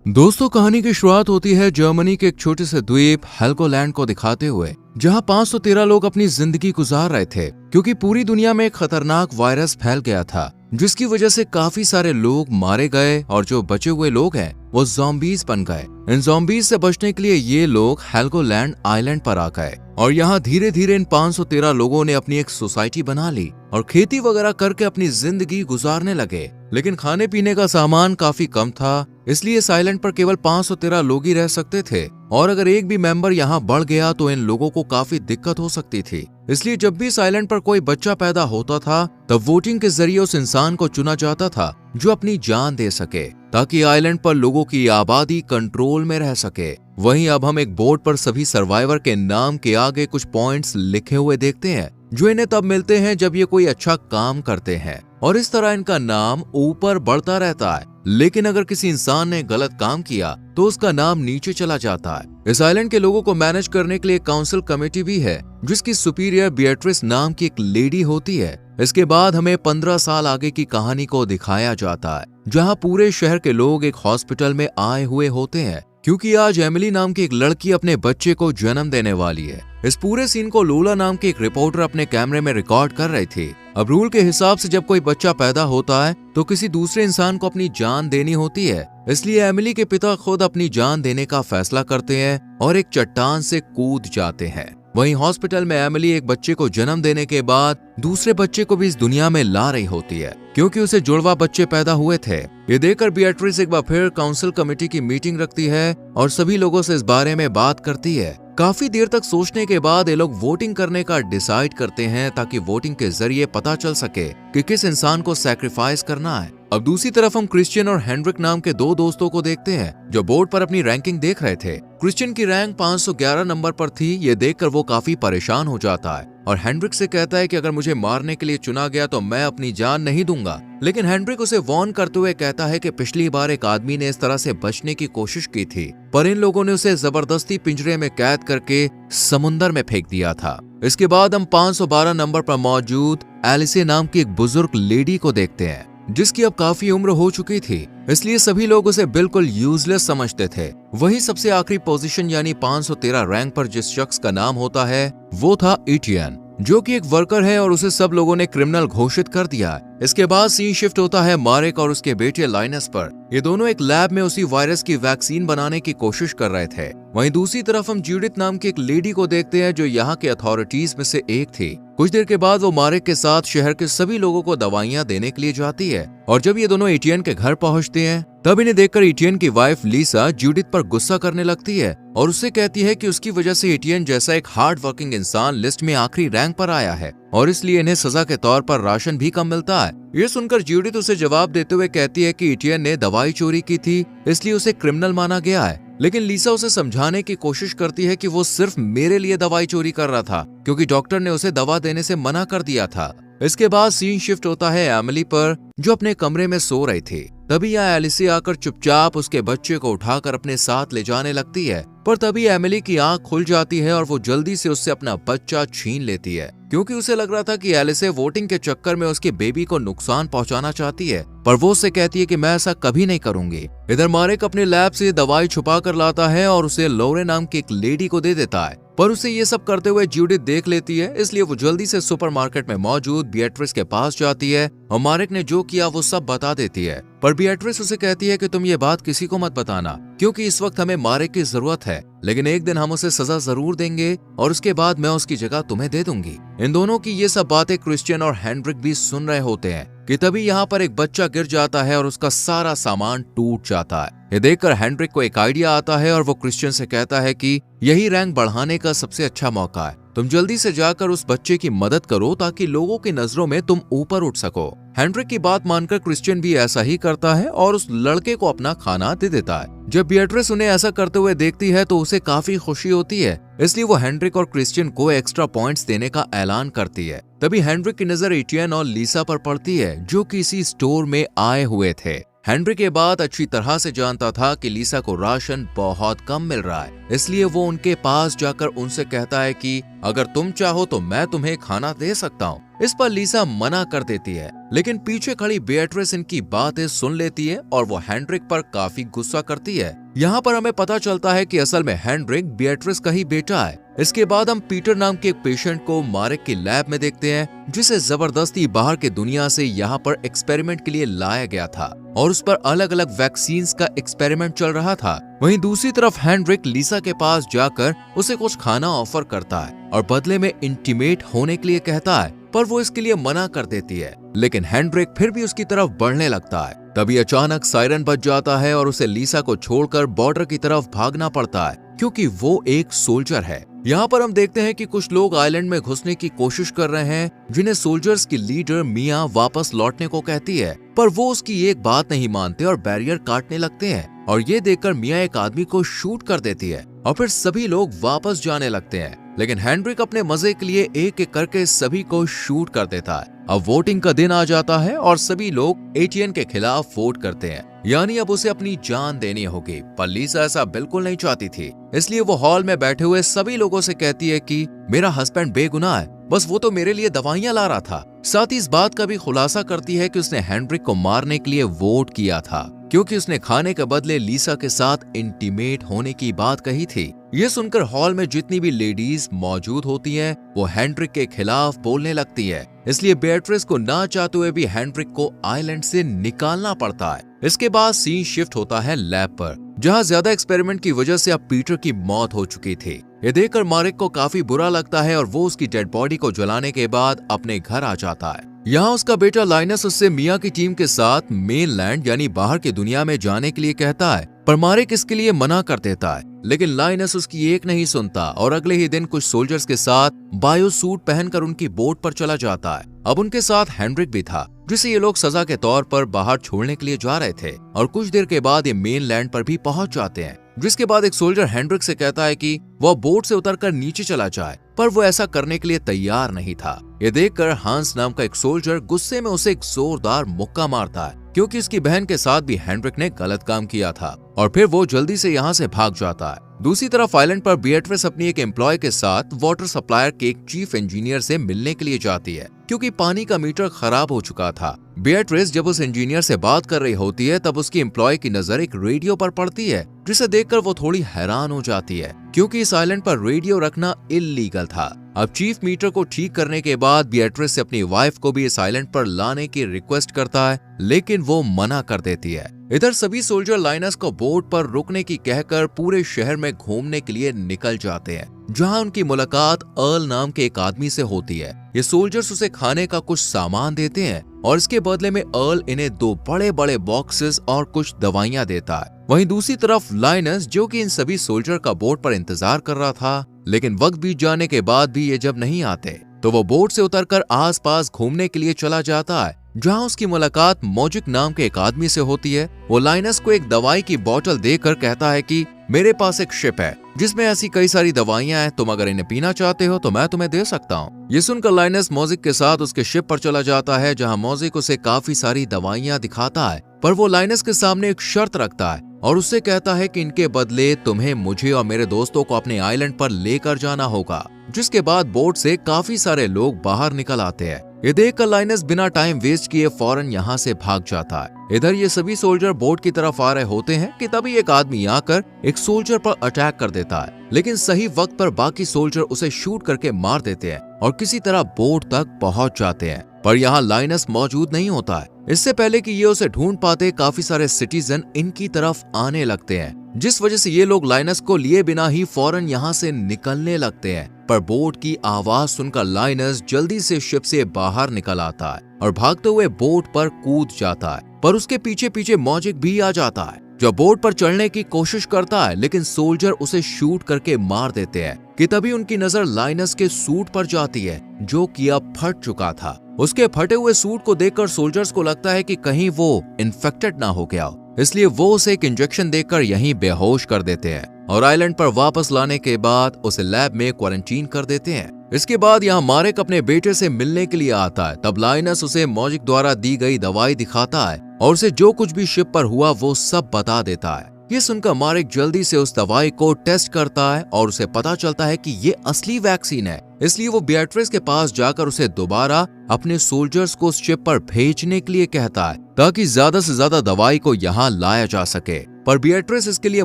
दोस्तों, कहानी की शुरुआत होती है जर्मनी के एक छोटे से द्वीप हेल्गोलैंड को दिखाते हुए, जहां 513 लोग अपनी जिंदगी गुजार रहे थे क्योंकि पूरी दुनिया में एक खतरनाक वायरस फैल गया था, जिसकी वजह से काफी सारे लोग मारे गए और जो बचे हुए लोग हैं वो ज़ॉम्बीज बन गए। इन ज़ॉम्बीज से बचने के लिए ये लोग हेल्गोलैंड आइलैंड पर आ गए और यहाँ धीरे धीरे इन 513 लोगों ने अपनी एक सोसाइटी बना ली और खेती वगैरह करके अपनी जिंदगी गुजारने लगे। लेकिन खाने पीने का सामान काफी कम था, इसलिए इस आइलैंड पर केवल 513 लोग ही रह सकते थे और अगर एक भी मेंबर यहाँ बढ़ गया तो इन लोगों को काफी दिक्कत हो सकती थी। इसलिए जब भी इस आइलैंड पर कोई बच्चा पैदा होता था तब वोटिंग के जरिए उस इंसान को चुना जाता था जो अपनी जान दे सके, ताकि आइलैंड पर लोगों की आबादी कंट्रोल में रह सके। वहीं अब हम एक बोर्ड पर सभी सर्वाइवर के नाम के आगे कुछ पॉइंट्स लिखे हुए देखते हैं, जो इन्हें तब मिलते हैं जब ये कोई अच्छा काम करते हैं और इस तरह इनका नाम ऊपर बढ़ता रहता है। लेकिन अगर किसी इंसान ने गलत काम किया तो उसका नाम नीचे चला जाता है। इस आइलैंड के लोगों को मैनेज करने के लिए काउंसिल कमेटी भी है, जिसकी सुपीरियर बिएट्रिस नाम की एक लेडी होती है। इसके बाद हमें 15 साल आगे की कहानी को दिखाया जाता है, जहां पूरे शहर के लोग एक हॉस्पिटल में आए हुए होते हैं क्योंकि आज एमिली नाम की एक लड़की अपने बच्चे को जन्म देने वाली है। इस पूरे सीन को लोला नाम की एक रिपोर्टर अपने कैमरे में रिकॉर्ड कर रही थी। अब रूल के हिसाब से जब कोई बच्चा पैदा होता है तो किसी दूसरे इंसान को अपनी जान देनी होती है, इसलिए एमिली के पिता खुद अपनी जान देने का फैसला करते हैं और एक चट्टान से कूद जाते हैं। वहीं हॉस्पिटल में एमिली एक बच्चे को जन्म देने के बाद दूसरे बच्चे को भी इस दुनिया में ला रही होती है क्योंकि उसे जुड़वा बच्चे पैदा हुए थे। ये देखकर बिएट्रिस एक बार फिर काउंसिल कमेटी की मीटिंग रखती है और सभी लोगों से इस बारे में बात करती है। काफी देर तक सोचने के बाद ये लोग वोटिंग करने का डिसाइड करते हैं ताकि वोटिंग के जरिए पता चल सके कि किस इंसान को सैक्रिफाइस करना है। अब दूसरी तरफ हम क्रिश्चियन और हेनरिक नाम के दो दोस्तों को देखते हैं जो बोर्ड पर अपनी रैंकिंग देख रहे थे। क्रिश्चियन की रैंक 511 नंबर पर थी। ये देखकर वो काफी परेशान हो जाता है और हेनरिक से कहता है कि अगर मुझे मारने के लिए चुना गया तो मैं अपनी जान नहीं दूंगा। लेकिन हेनरिक उसे वार्न करते हुए कहता है कि पिछली बार एक आदमी ने इस तरह से बचने की कोशिश की थी, पर इन लोगों ने उसे जबरदस्ती पिंजरे में कैद करके समुंदर में फेंक दिया था। इसके बाद हम 512 नंबर पर मौजूद एलिसे नाम की एक बुजुर्ग लेडी को देखते हैं, जिसकी अब काफी उम्र हो चुकी थी, इसलिए सभी लोग उसे बिल्कुल यूजलेस समझते थे। वही सबसे आखिरी पोजीशन यानी 513 रैंक पर जिस शख्स का नाम होता है वो था इटियन, जो कि एक वर्कर है और उसे सब लोगों ने क्रिमिनल घोषित कर दिया है। इसके बाद सीन शिफ्ट होता है मारेक और उसके बेटे लाइनस पर। ये दोनों एक लैब में उसी वायरस की वैक्सीन बनाने की कोशिश कर रहे थे। वहीं दूसरी तरफ हम जूडिथ नाम की एक लेडी को देखते हैं जो यहाँ के अथॉरिटीज में से एक थी। कुछ देर के बाद वो मारेक के साथ शहर के सभी लोगों को दवाइयाँ देने के लिए जाती है और जब ये दोनों एटियन के घर पहुँचते हैं तब इन्हें देखकर एटियन की वाइफ लीसा जूडिथ पर गुस्सा करने लगती है और उससे कहती है कि उसकी वजह से एटियन जैसा एक हार्ड वर्किंग इंसान लिस्ट में आखिरी रैंक पर आया है और इसलिए इन्हें सजा के तौर पर राशन भी कम मिलता है। ये सुनकर जूडिथ उसे जवाब देते हुए कहती है कि एटियन ने दवाई चोरी की थी, इसलिए उसे क्रिमिनल माना गया है। लेकिन लीसा उसे समझाने की कोशिश करती है कि वो सिर्फ मेरे लिए दवाई चोरी कर रहा था क्योंकि डॉक्टर ने उसे दवा देने से मना कर दिया था। इसके बाद सीन शिफ्ट होता है एमिली पर, जो अपने कमरे में सो रही थी। तभी यहाँ एलिसी आकर चुपचाप उसके बच्चे को उठाकर अपने साथ ले जाने लगती है, पर तभी एमिली की आंख खुल जाती है और वो जल्दी से उससे अपना बच्चा छीन लेती है क्योंकि उसे लग रहा था कि एलिसे वोटिंग के चक्कर में उसके बेबी को नुकसान पहुंचाना चाहती है, पर वो उससे कहती है कि मैं ऐसा कभी नहीं करूंगी। इधर मारेक अपने लैब से दवाई छुपा कर लाता है और उसे लोरे नाम की एक लेडी को दे देता है, पर उसे ये सब करते हुए जूडिथ देख लेती है, इसलिए वो जल्दी से सुपरमार्केट में मौजूद बिएट्रिस के पास जाती है और मारेक ने जो किया वो सब बता देती है। पर बिएट्रिस उसे कहती है कि तुम ये बात किसी को मत बताना क्योंकि इस वक्त हमें मारेक की जरूरत है, लेकिन एक दिन हम उसे सजा जरूर देंगे और उसके बाद मैं उसकी जगह तुम्हें दे दूंगी। इन दोनों की ये सब बातें क्रिश्चियन और हेनरिक भी सुन रहे होते हैं कि तभी यहाँ पर एक बच्चा गिर जाता है और उसका सारा सामान टूट जाता है। ये देखकर हेनरिक को एक आइडिया आता है और वो क्रिश्चियन से कहता है कि यही रैंक बढ़ाने का सबसे अच्छा मौका है, तुम जल्दी से जाकर उस बच्चे की मदद करो ताकि लोगों की नजरों में तुम ऊपर उठ सको। हेनरिक की बात मानकर क्रिश्चियन भी ऐसा ही करता है और उस लड़के को अपना खाना दे देता है। जब बिएट्रिस उन्हें ऐसा करते हुए देखती है तो उसे काफी खुशी होती है, इसलिए वो हेनरिक और क्रिश्चियन को एक्स्ट्रा पॉइंट्स देने का ऐलान करती है। तभी हेनरिक की नजर एटियन और लीसा पर पड़ती है जो किसी स्टोर में आए हुए थे। हेनरिक ये बात अच्छी तरह से जानता था कि लीसा को राशन बहुत कम मिल रहा है, इसलिए वो उनके पास जाकर उनसे कहता है कि अगर तुम चाहो तो मैं तुम्हें खाना दे सकता हूँ। इस पर लीसा मना कर देती है, लेकिन पीछे खड़ी बेatrice इनकी बातें सुन लेती है और वो हेनरिक पर काफी गुस्सा करती है। यहाँ पर हमें पता चलता है कि असल में हेनरिक बेatrice का ही बेटा है। इसके बाद हम पीटर नाम के एक पेशेंट को मारेक की लैब में देखते हैं, जिसे जबरदस्ती बाहर के दुनिया से यहाँ पर एक्सपेरिमेंट के लिए लाया गया था और उस पर अलग अलग वैक्सीन्स का एक्सपेरिमेंट चल रहा था। वहीं दूसरी तरफ हेनरिक लीसा के पास जाकर उसे कुछ खाना ऑफर करता है और बदले में इंटीमेट होने के लिए कहता है, पर वो इसके लिए मना कर देती है। लेकिन हेनरिक फिर भी उसकी तरफ बढ़ने लगता है। तभी अचानक सायरन बज जाता है और उसे लीसा को छोड़कर बॉर्डर की तरफ भागना पड़ता है, क्योंकि वो एक सोल्जर है। यहाँ पर हम देखते हैं कि कुछ लोग आइलैंड में घुसने की कोशिश कर रहे हैं, जिन्हें सोल्जर्स की लीडर मिया वापस लौटने को कहती है, पर वो उसकी एक बात नहीं मानते और बैरियर काटने लगते हैं। और ये देखकर मिया एक आदमी को शूट कर देती है और फिर सभी लोग वापस जाने लगते हैं। लेकिन हेनरिक अपने मजे के लिए एक एक करके सभी को शूट कर देता है। अब वोटिंग का दिन आ जाता है और सभी लोग एटीएन के खिलाफ वोट करते हैं, यानी अब उसे अपनी जान देनी होगी। पर लीसा ऐसा बिल्कुल नहीं चाहती थी, इसलिए वो हॉल में बैठे हुए सभी लोगों से कहती है कि मेरा हस्बैंड बेगुनाह है, बस वो तो मेरे लिए दवाइयां ला रहा था। साथ ही इस बात का भी खुलासा करती है कि उसने हेनरिक को मारने के लिए वोट किया था, क्योंकि उसने खाने के बदले लीसा के साथ इंटीमेट होने की बात कही थी। ये सुनकर हॉल में जितनी भी लेडीज मौजूद होती हैं, वो हेनरिक के खिलाफ बोलने लगती है। इसलिए बेatrice को ना चाहते हुए भी हेनरिक को आइलैंड से निकालना पड़ता है। इसके बाद सीन शिफ्ट होता है लैब पर, जहाँ ज्यादा एक्सपेरिमेंट की वजह से अब पीटर की मौत हो चुकी थी। ये देखकर मारेक को काफी बुरा लगता है और वो उसकी डेड बॉडी को जलाने के बाद अपने घर आ जाता है। यहाँ उसका बेटा लाइनस उससे मिया की टीम के साथ मेनलैंड यानी बाहर की दुनिया में जाने के लिए कहता है, पर मारेक इसके लिए मना कर देता है। लेकिन लाइनस उसकी एक नहीं सुनता और अगले ही दिन कुछ सोल्जर्स के साथ बायो सूट पहनकर उनकी बोट पर चला जाता है। अब उनके साथ हेनरिक भी था, जिसे ये लोग सजा के तौर पर बाहर छोड़ने के लिए जा रहे थे। और कुछ देर के बाद ये मेनलैंड पर भी पहुंच जाते हैं, जिसके बाद एक सोल्जर हेनरिक से कहता है कि वह बोट से उतरकर नीचे चला जाए, पर वो ऐसा करने के लिए तैयार नहीं था। ये देखकर हांस नाम का एक सोल्जर गुस्से में उसे एक जोरदार मुक्का मारता है, क्योंकि उसकी बहन के साथ भी हेनरिक ने गलत काम किया था। और फिर वो जल्दी से यहाँ से भाग जाता है। दूसरी तरफ आइलैंड पर बेatrice अपनी एक एम्प्लॉय के साथ वाटर सप्लायर के एक चीफ इंजीनियर से मिलने के लिए जाती है, क्योंकि पानी का मीटर खराब हो चुका था। बेatrice जब उस इंजीनियर से बात कर रही होती है, तब उसकी एम्प्लॉय की नजर एक रेडियो पर पड़ती है, जिसे देखकर वो थोड़ी हैरान हो जाती है, क्योंकि इस आइलैंड पर रेडियो रखना इल्लीगल था। अब चीफ मीटर को ठीक करने के बाद बेatrice से अपनी वाइफ को भी इस आइलैंड पर लाने की रिक्वेस्ट करता है, लेकिन वो मना कर देती है। इधर सभी सोल्जर लाइनस को बोट पर रुकने की कहकर पूरे शहर में घूमने के लिए निकल जाते हैं, जहां उनकी मुलाकात अर्ल नाम के एक आदमी से होती है। ये सोल्जर्स उसे खाने का कुछ सामान देते हैं और इसके बदले में अर्ल इन्हें 2 बड़े बड़े बॉक्सेस और कुछ दवाइयां देता है। वहीं दूसरी तरफ लाइनस, जो कि इन सभी सोल्जर का बोट पर इंतजार कर रहा था, लेकिन वक्त बीत जाने के बाद भी ये जब नहीं आते, तो वो बोट से उतरकर आसपास घूमने के लिए चला जाता है, जहां उसकी मुलाकात मौजिक नाम के एक आदमी से होती है। वो लाइनस को एक दवाई की बोतल देकर कहता है कि मेरे पास एक शिप है जिसमें ऐसी कई सारी दवाइयां हैं, तुम अगर इन्हें पीना चाहते हो तो मैं तुम्हें दे सकता हूँ। ये सुनकर लाइनस मौजिक के साथ उसके शिप पर चला जाता है, जहाँ मौजिक उसे काफी सारी दवाइयां दिखाता है, पर वो लाइनस के सामने एक शर्त रखता है और उससे कहता है कि इनके बदले तुम्हें मुझे और मेरे दोस्तों को अपने आइलैंड पर लेकर जाना होगा। जिसके बाद बोट से काफी सारे लोग बाहर निकल आते हैं। ये देखकर लाइनस बिना टाइम वेस्ट किए फौरन यहाँ से भाग जाता है। इधर ये सभी सोल्जर बोट की तरफ आ रहे होते हैं कि तभी एक आदमी आकर एक सोल्जर पर अटैक कर देता है, लेकिन सही वक्त पर बाकी सोल्जर उसे शूट करके मार देते हैं और किसी तरह बोट तक पहुंच जाते हैं। पर यहाँ लाइनस मौजूद नहीं होता है। इससे पहले कि ये उसे ढूंढ पाते, काफी सारे सिटीजन इनकी तरफ आने लगते हैं, जिस वजह से ये लोग लाइनस को लिए बिना ही फौरन यहाँ से निकलने लगते हैं। पर बोट की आवाज सुनकर लाइनस जल्दी से शिप से बाहर निकल आता है और भागते हुए बोट पर कूद जाता है, पर उसके पीछे पीछे मौजिक भी आ जाता है, जो बोट पर चढ़ने की कोशिश करता है, लेकिन सोल्जर उसे शूट करके मार देते हैं। कि तभी उनकी नजर लाइनस के सूट पर जाती है, जो कि अब फट चुका था। उसके फटे हुए सूट को देखकर सोल्जर्स को लगता है कि कहीं वो इन्फेक्टेड ना हो गया हो, इसलिए वो उसे एक इंजेक्शन देकर यहीं बेहोश कर देते हैं और आइलैंड पर वापस लाने के बाद उसे लैब में क्वारंटीन कर देते हैं। इसके बाद यहाँ मारेक अपने बेटे से मिलने के लिए आता है। तब लाइनस उसे मौजिक द्वारा दी गई दवाई दिखाता है और उसे जो कुछ भी शिप पर हुआ वो सब बता देता है। ये सुनकर मारिक जल्दी से उस दवाई को टेस्ट करता है और उसे पता चलता है कि ये असली वैक्सीन है। इसलिए वो बिएट्रिस के पास जाकर उसे दोबारा अपने सोल्जर्स को उस शिप पर भेजने के लिए कहता है ताकि ज्यादा से ज्यादा दवाई को यहाँ लाया जा सके। पर बिएट्रिस इसके लिए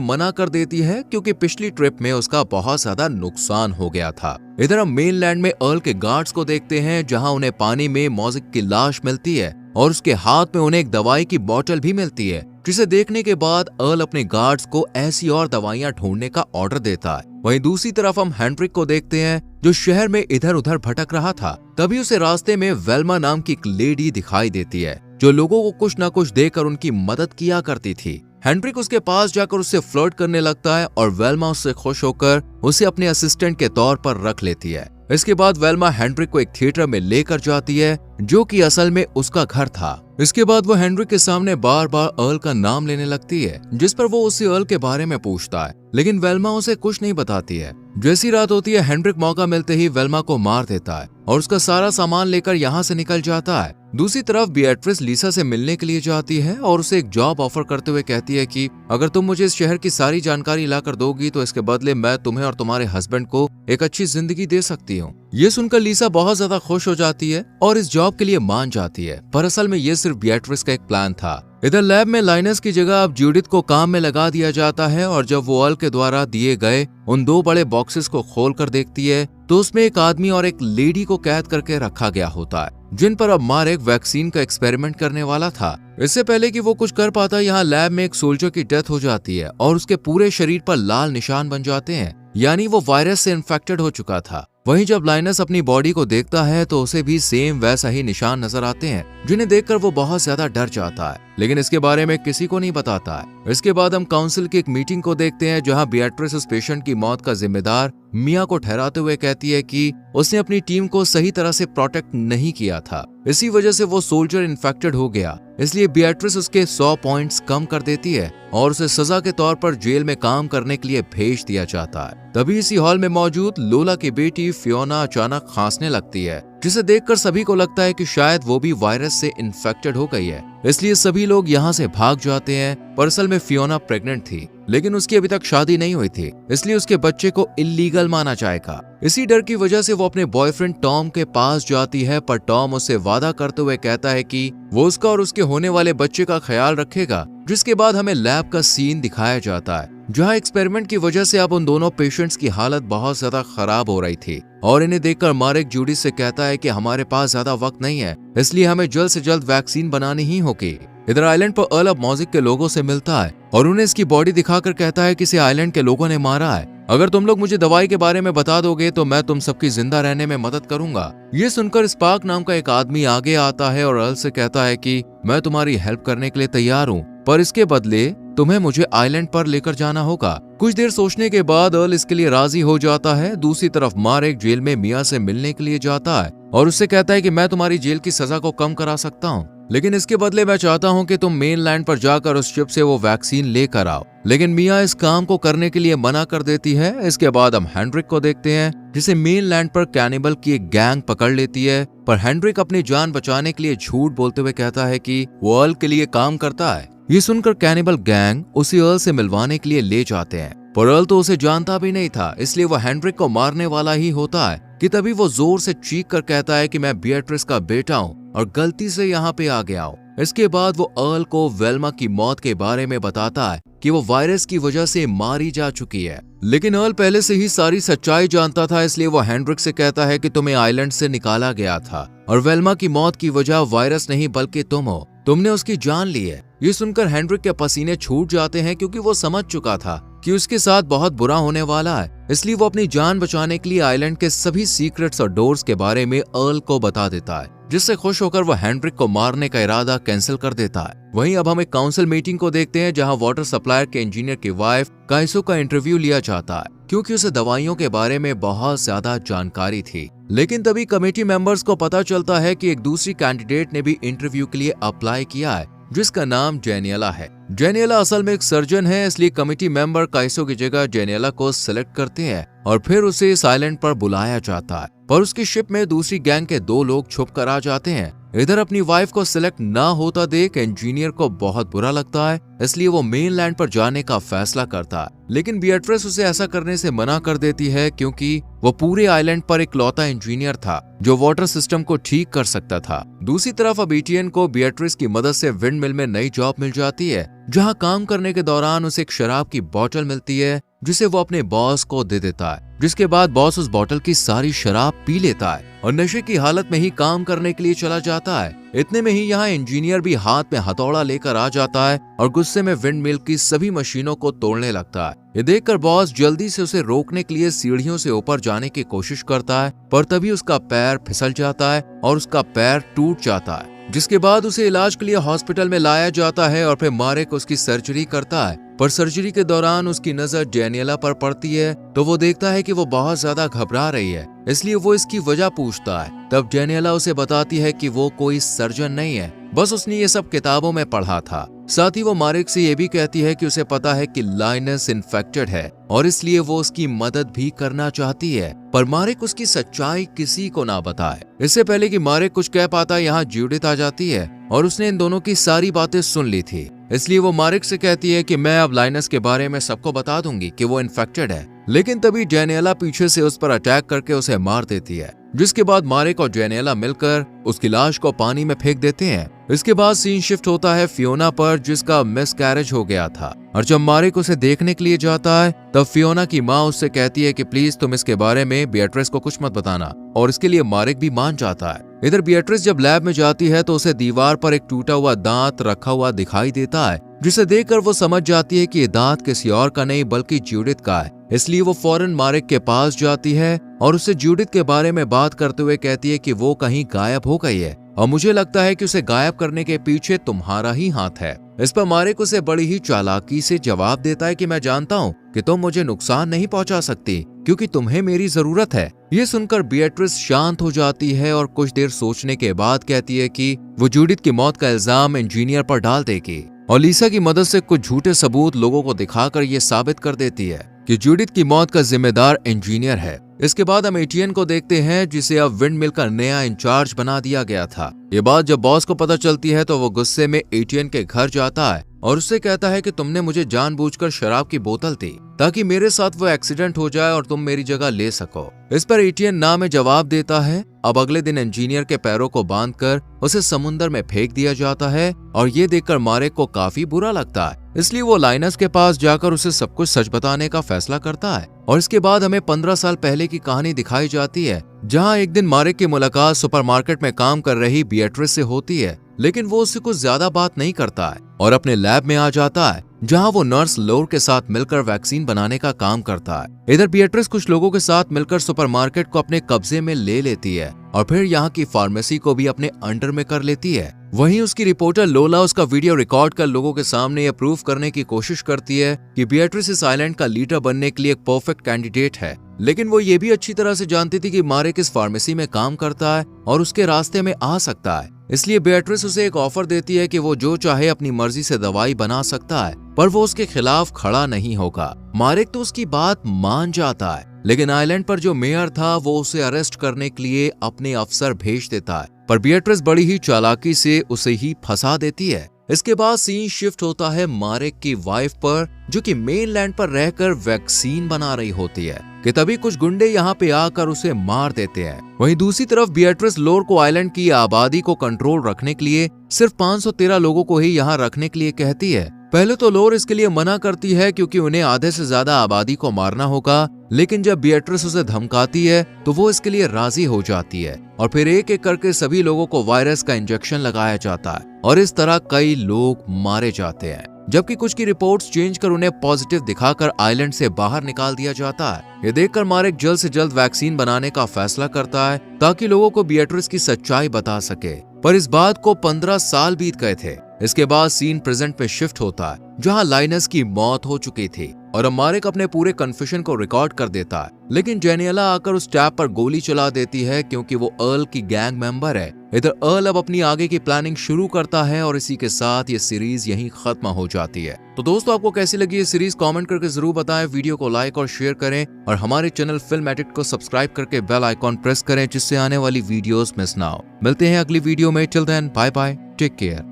मना कर देती है क्योंकि पिछली ट्रिप में उसका बहुत ज्यादा नुकसान हो गया था। इधर हम मेनलैंड में अर्ल के गार्ड्स को देखते हैं जहाँ उन्हें पानी में मॉजिक की लाश मिलती है और उसके हाथ में उन्हें एक दवाई की बोतल भी मिलती है, जिसे देखने के बाद अर्ल अपने गार्ड्स को ऐसी और दवाइयां ढूंढने का ऑर्डर देता है। वहीं दूसरी तरफ हम हेनरिक को देखते हैं जो शहर में इधर उधर भटक रहा था। तभी उसे रास्ते में वेल्मा नाम की एक लेडी दिखाई देती है जो लोगों को कुछ न कुछ देकर उनकी मदद किया करती थी। हेनरिक उसके पास जाकर उससे फ्लर्ट करने लगता है और वेल्मा उससे खुश होकर उसे अपने असिस्टेंट के तौर पर रख लेती है। इसके बाद वेल्मा हेनरिक को एक थिएटर में लेकर जाती है जो कि असल में उसका घर था। इसके बाद वो हेनरिक के सामने बार बार अर्ल का नाम लेने लगती है, जिस पर वो उसी अर्ल के बारे में पूछता है, लेकिन वेल्मा उसे कुछ नहीं बताती है। जैसी रात होती है हेनरिक मौका मिलते ही वेल्मा को मार देता है और उसका सारा सामान लेकर यहाँ से निकल जाता है। दूसरी तरफ बिएट्रिस लीसा से मिलने के लिए जाती है और उसे एक जॉब ऑफर करते हुए कहती है कि अगर तुम मुझे इस शहर की सारी जानकारी लाकर दोगी तो इसके बदले मैं तुम्हें और तुम्हारे हस्बैंड को एक अच्छी जिंदगी दे सकती हूँ। ये सुनकर लीसा बहुत ज्यादा खुश हो जाती है और इस जॉब के लिए मान जाती है, पर असल में ये सिर्फ बिएट्रिस का एक प्लान था। इधर लैब में लाइनस की जगह अब जूडिथ को काम में लगा दिया जाता है और जब वो अर्ल के द्वारा दिए गए उन 2 बड़े बॉक्सेस को खोल कर देखती है तो उसमें एक आदमी और एक लेडी को कैद करके रखा गया होता है, जिन पर अब मारिक वैक्सीन का एक्सपेरिमेंट करने वाला था। इससे पहले कि वो कुछ कर पाता, यहाँ लैब में एक सोल्जर की डेथ हो जाती है और उसके पूरे शरीर पर लाल निशान बन जाते हैं, यानी वो वायरस से इन्फेक्टेड हो चुका था। वहीं जब लाइनस अपनी बॉडी को देखता है तो उसे भी सेम वैसा ही निशान नजर आते हैं, जिन्हें देखकर वो बहुत ज्यादा डर जाता है, लेकिन इसके बारे में किसी को नहीं बताता है। इसके बाद हम काउंसिल की एक मीटिंग को देखते हैं जहां बिएट्रिस उस पेशेंट की मौत का जिम्मेदार मिया को ठहराते हुए कहती है कि उसने अपनी टीम को सही तरह से प्रोटेक्ट नहीं किया था, इसी वजह से वो सोल्जर इन्फेक्टेड हो गया। इसलिए बिएट्रिस उसके 100 पॉइंट्स कम कर देती है और उसे सजा के तौर पर जेल में काम करने के लिए भेज दिया जाता है। तभी इसी हॉल में मौजूद लोला की बेटी फियोना अचानक खांसने लगती है, जिसे देखकर सभी को लगता है कि शायद वो भी वायरस से इन्फेक्टेड हो गई है। इसलिए सभी लोग यहाँ से भाग जाते हैं, पर असल में फियोना प्रेग्नेंट थी, लेकिन उसकी अभी तक शादी नहीं हुई थी, इसलिए उसके बच्चे को इल्लीगल माना जाएगा। इसी डर की वजह से वो अपने बॉयफ्रेंड टॉम के पास जाती है, पर टॉम उससे वादा करते हुए कहता है कि वो उसका और उसके होने वाले बच्चे का ख्याल रखेगा। जिसके बाद हमें लैब का सीन दिखाया जाता है जहां एक्सपेरिमेंट की वजह से अब उन दोनों पेशेंट्स की हालत बहुत ज्यादा खराब हो रही थी और इन्हें देखकर मारिक जूडी से कहता है कि हमारे पास ज्यादा वक्त नहीं है, इसलिए हमें जल्द से जल्द वैक्सीन बनानी ही होगी। इधर आइलैंड पर अर्ल अब मॉजिक के लोगों से मिलता है और उन्हें इसकी बॉडी दिखाकर कहता है कि इसे आइलैंड के लोगों ने मारा है। अगर तुम लोग मुझे दवाई के बारे में बता दोगे तो मैं तुम सबकी जिंदा रहने में मदद करूंगा। ये सुनकर स्पार्क नाम का एक आदमी आगे आता है और अर्ल से कहता है कि मैं तुम्हारी हेल्प करने के लिए तैयार हूँ, पर इसके बदले तुम्हें मुझे आइलैंड पर लेकर जाना होगा। कुछ देर सोचने के बाद अर्ल इसके लिए राजी हो जाता है। दूसरी तरफ मारिक जेल में मिया से मिलने के लिए जाता है और उससे कहता है कि मैं तुम्हारी जेल की सजा को कम करा सकता हूँ, लेकिन इसके बदले मैं चाहता हूँ कि तुम मेनलैंड पर जाकर उस शिप से वो वैक्सीन लेकर आओ। लेकिन मिया इस काम को करने के लिए मना कर देती है। इसके बाद हम हेनरिक को देखते हैं जिसे मेनलैंड पर कैनिबल की एक गैंग पकड़ लेती है, पर हेनरिक अपनी जान बचाने के लिए झूठ बोलते हुए कहता है कि वो अर्ल के लिए काम करता है। ये सुनकर कैनिबल गैंग उसे अर्ल से मिलवाने के लिए ले जाते हैं, पर अर्ल तो उसे जानता भी नहीं था, इसलिए वो हेनरिक को मारने वाला ही होता है कि तभी वो जोर से चीख कर कहता है कि मैं बिएट्रिस का बेटा हूँ और गलती से यहाँ पे आ गया हूँ। इसके बाद वो अर्ल को वेल्मा की मौत के बारे में बताता है कि वो वायरस की वजह से मारी जा चुकी है, लेकिन अर्ल पहले से ही सारी सच्चाई जानता था, इसलिए वो हेनरिक से कहता है कि तुम्हें आइलैंड से निकाला गया था और वेल्मा की मौत की वजह वायरस नहीं बल्कि तुम हो, तुमने उसकी जान ली है। ये सुनकर हेनरिक के पसीने छूट जाते हैं क्योंकि वो समझ चुका था कि उसके साथ बहुत बुरा होने वाला है, इसलिए वो अपनी जान बचाने के लिए आइलैंड के सभी सीक्रेट्स और डोर्स के बारे में अर्ल को बता देता है, जिससे खुश होकर वो हेनरिक को मारने का इरादा कैंसिल कर देता है। वहीं अब हम एक काउंसिल मीटिंग को देखते हैं जहां वाटर सप्लायर के इंजीनियर की वाइफ काइसो का इंटरव्यू लिया जाता है क्योंकि उसे दवाइयों के बारे में बहुत ज्यादा जानकारी थी। लेकिन तभी कमेटी मेंबर्स को पता चलता है कि एक दूसरी कैंडिडेट ने भी इंटरव्यू के लिए अप्लाई किया है, जिसका नाम जेनियला है। जेनियला असल में एक सर्जन है, इसलिए कमेटी मेंबर काइसो की जगह जेनियला को सिलेक्ट करते हैं और फिर उसे इस आइलैंड पर बुलाया जाता है, पर उसकी शिप में दूसरी गैंग के 2 लोग छुप कर आ जाते हैं इधर अपनी वाइफ को सिलेक्ट ना होता देख इंजीनियर को बहुत बुरा लगता है, इसलिए वो मेनलैंड पर जाने का फैसला करता है। लेकिन बिएट्रिस उसे ऐसा करने से मना कर देती है क्योंकि वो पूरे आइलैंड पर इकलौता इंजीनियर था जो वाटर सिस्टम को ठीक कर सकता था। दूसरी तरफ अब एटियन को बिएट्रिस की मदद से विंड मिल में नई जॉब मिल जाती है, जहां काम करने के दौरान उसे एक शराब की बोतल मिलती है जिसे वो अपने बॉस को दे देता है, जिसके बाद बॉस उस बोतल की सारी शराब पी लेता है और नशे की हालत में ही काम करने के लिए चला जाता है। इतने में ही यहाँ इंजीनियर भी हाथ में हथौड़ा लेकर आ जाता है और गुस्से में विंड मिल की सभी मशीनों को तोड़ने लगता है। ये देखकर बॉस जल्दी से उसे रोकने के लिए सीढ़ियों से ऊपर जाने की कोशिश करता है, पर तभी उसका पैर फिसल जाता है और उसका पैर टूट जाता है, जिसके बाद उसे इलाज के लिए हॉस्पिटल में लाया जाता है और फिर मारेक उसकी सर्जरी करता है। पर सर्जरी के दौरान उसकी नजर डेनियला पर पड़ती है तो वो देखता है कि वो बहुत ज्यादा घबरा रही है, इसलिए वो इसकी वजह पूछता है। तब डेनियला उसे बताती है कि वो कोई सर्जन नहीं है, बस उसने ये सब किताबों में पढ़ा था। साथ ही वो मारेक से ये भी कहती है कि उसे पता है कि लाइनस इन्फेक्टेड है और इसलिए वो उसकी मदद भी करना चाहती है, पर मारेक उसकी सच्चाई किसी को ना बताए। इससे पहले कि मारेक कुछ कह पाता, यहाँ जूडिथ आ जाती है और उसने इन दोनों की सारी बातें सुन ली थी, इसलिए वो मारेक से कहती है कि मैं अब लाइनस के बारे में सबको बता दूंगी कि वो इन्फेक्टेड है। लेकिन तभी डेनियला पीछे से उस पर अटैक करके उसे मार देती है, जिसके बाद मारेक और डेनियला मिलकर उसकी लाश को पानी में फेंक देते हैं। इसके बाद सीन शिफ्ट होता है फियोना पर, जिसका मिसकैरेज हो गया था, और जब मारेक उसे देखने के लिए जाता है तब फियोना की माँ उससे कहती है कि प्लीज तुम इसके बारे में बिएट्रिस को कुछ मत बताना, और इसके लिए मारेक भी मान जाता है। इधर बिएट्रिस जब लैब में जाती है तो उसे दीवार पर एक टूटा हुआ दांत रखा हुआ दिखाई देता है, जिसे देखकर वो समझ जाती है कि ये दांत किसी और का नहीं बल्कि जूडिथ का है। इसलिए वो फौरन मारेक के पास जाती है और उससे जूडिथ के बारे में बात करते हुए कहती है कि वो कहीं गायब हो गई है और मुझे लगता है कि उसे गायब करने के पीछे तुम्हारा ही हाथ है। इस पर मारेक उसे बड़ी ही चालाकी से जवाब देता है कि मैं जानता हूँ कि तुम मुझे नुकसान नहीं पहुंचा सकती क्योंकि तुम्हें मेरी जरूरत है। ये सुनकर बिएट्रिस शांत हो जाती है और कुछ देर सोचने के बाद कहती है कि वो जूडिथ की मौत का इल्जाम इंजीनियर पर डाल देगी और लिसा की मदद से कुछ झूठे सबूत लोगों को दिखाकर ये साबित कर देती है कि जूडिथ की मौत का जिम्मेदार इंजीनियर है। इसके बाद हम एटियन को देखते हैं, जिसे अब विंड मिल का नया इंचार्ज बना दिया गया था। ये बात जब बॉस को पता चलती है तो वो गुस्से में एटियन के घर जाता है और उससे कहता है कि तुमने मुझे जानबूझकर शराब की बोतल दी ताकि मेरे साथ वो एक्सीडेंट हो जाए और तुम मेरी जगह ले सको। इस पर एटियन ना में जवाब देता है। अब अगले दिन इंजीनियर के पैरों को बांधकर उसे समुद्र में फेंक दिया जाता है और ये देखकर मारेक को काफी बुरा लगता है, इसलिए वो लाइनस के पास जाकर उसे सब कुछ सच बताने का फैसला करता है। और इसके बाद हमें 15 साल पहले की कहानी दिखाई जाती है, जहां एक दिन मारेक की मुलाकात सुपरमार्केट में काम कर रही बिएट्रिस से होती है, लेकिन वो उससे कुछ ज्यादा बात नहीं करता है और अपने लैब में आ जाता है, जहां वो नर्स लोर के साथ मिलकर वैक्सीन बनाने का काम करता है। इधर बिएट्रिस कुछ लोगों के साथ मिलकर सुपरमार्केट को अपने कब्जे में ले लेती है और फिर यहाँ की फार्मेसी को भी अपने अंडर में कर लेती है। वहीं उसकी रिपोर्टर लोला उसका वीडियो रिकॉर्ड कर लोगों के सामने यह प्रूफ करने की कोशिश करती है कि बिएट्रिस इस आइलैंड का लीडर बनने के लिए एक परफेक्ट कैंडिडेट है। लेकिन वो ये भी अच्छी तरह से जानती थी कि मारेक इस फार्मेसी में काम करता है और उसके रास्ते में आ सकता है, इसलिए बिएट्रिस उसे एक ऑफर देती है कि वो जो चाहे अपनी मर्जी से दवाई बना सकता है, पर वो उसके खिलाफ खड़ा नहीं होगा। मारेक तो उसकी बात मान जाता है, लेकिन आइलैंड पर जो मेयर था वो उसे अरेस्ट करने के लिए अपने अफसर भेज देता है, पर बिएट्रिस बड़ी ही चालाकी से उसे ही फंसा देती है। इसके बाद सीन शिफ्ट होता है मारेक की वाइफ पर, जो कि मेनलैंड पर रहकर वैक्सीन बना रही होती है कि तभी कुछ गुंडे यहाँ पे आकर उसे मार देते हैं। वहीं दूसरी तरफ बिएट्रिस लोर को आइलैंड की आबादी को कंट्रोल रखने के लिए सिर्फ 513 लोगों को ही यहाँ रखने के लिए कहती है। पहले तो लोर इसके लिए मना करती है क्योंकि उन्हें आधे से ज्यादा आबादी को मारना होगा, लेकिन जब बिएट्रिस उसे धमकाती है तो वो इसके लिए राजी हो जाती है और फिर एक एक करके सभी लोगों को वायरस का इंजेक्शन लगाया जाता है और इस तरह कई लोग मारे जाते हैं, जबकि कुछ की रिपोर्ट्स चेंज कर उन्हें पॉजिटिव दिखाकर आइलैंड से बाहर निकाल दिया जाता है। ये देखकर मारेक जल्द से जल्द वैक्सीन बनाने का फैसला करता है ताकि लोगों को बिएट्रिस की सच्चाई बता सके, पर इस बात को 15 साल बीत गए थे, इसके बाद सीन प्रेजेंट में शिफ्ट होता है जहां लाइनस की मौत हो चुकी थी और अब मारेक अपने पूरे कन्फेशन को रिकॉर्ड कर देता है, लेकिन जेनियला आकर उस टैब पर गोली चला देती है क्योंकि वो अर्ल की गैंग मेंबर है। इधर अर्ल अब अपनी आगे की प्लानिंग शुरू करता है और इसी के साथ ये सीरीज यहीं खत्म हो जाती है। तो दोस्तों, आपको कैसी लगी ये सीरीज कमेंट करके जरूर बताएं, वीडियो को लाइक और शेयर करें और हमारे चैनल फिल्म एडिक्ट को सब्सक्राइब करके बेल आइकॉन प्रेस करें जिससे आने वाली वीडियोस मिस ना हो। मिलते हैं अगली वीडियो में, till then bye bye, take care.